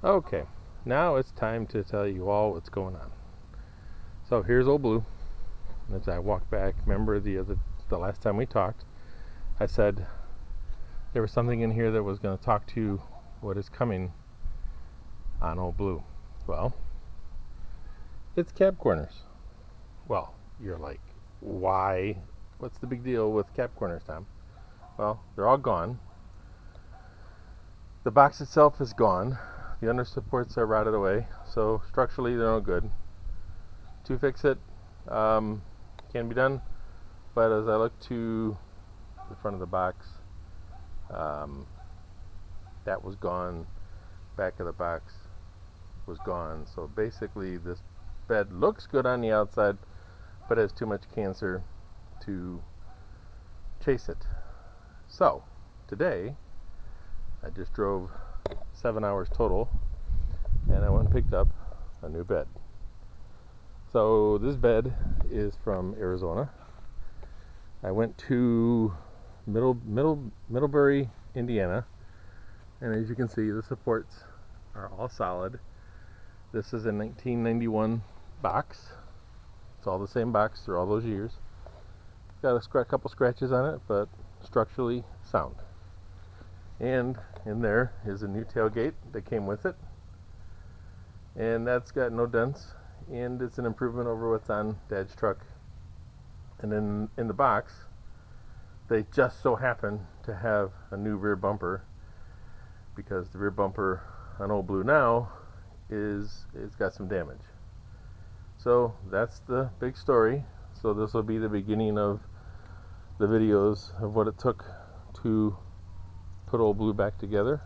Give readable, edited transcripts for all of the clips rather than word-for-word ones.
Okay, now it's time to tell you all what's going on. So here's old Blue. As I walk back, remember the last time we talked, I said there was something in here that was going to talk to what is coming on old Blue. Well, it's cab corners. Well, you're like, why? What's the big deal with cab corners, Tom? Well, they're all gone. The box itself is gone. The under supports are rotted away, so structurally they're no good. To fix it can be done, but as I look to the front of the box, that was gone. Back of the box was gone. So basically this bed looks good on the outside, but has too much cancer to chase it. So today I just drove 7 hours total, and I went and picked up a new bed. So this bed is from Arizona. I went to Middlebury, Indiana, and as you can see, the supports are all solid. This is a 1991 box. It's all the same box through all those years. Got a couple scratches on it, but structurally sound. And in there is a new tailgate that came with it, and that's got no dents, and it's an improvement over what's on Dad's truck. And then in the box, they just so happen to have a new rear bumper, because the rear bumper on old Blue now it's got some damage. So that's the big story. So this will be the beginning of the videos of what it took to put old Blue back together.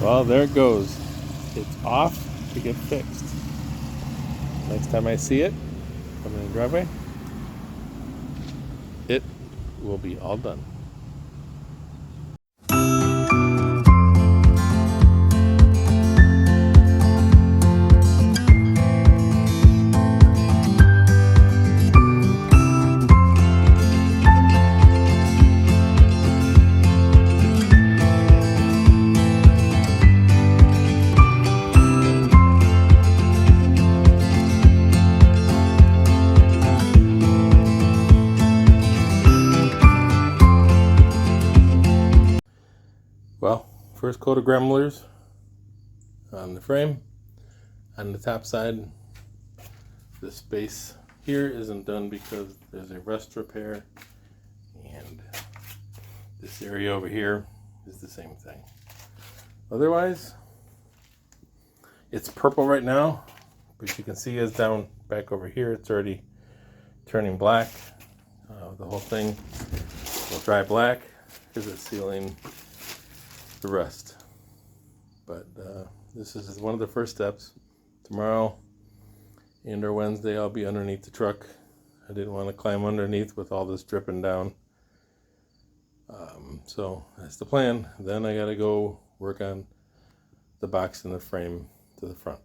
Well, there it goes. It's off to get fixed. Next time I see it, coming in the driveway, it will be all done. Well, first coat of gremlers on the frame. On the top side, the space here isn't done because there's a rust repair, and this area over here is the same thing. Otherwise, it's purple right now, but you can see it's down back over here. It's already turning black. The whole thing will dry black because it's sealing the rust. But this is one of the first steps. Tomorrow And or Wednesday I'll be underneath the truck. I didn't want to climb underneath with all this dripping down. So that's the plan. Then I gotta go work on the box and the frame to the front.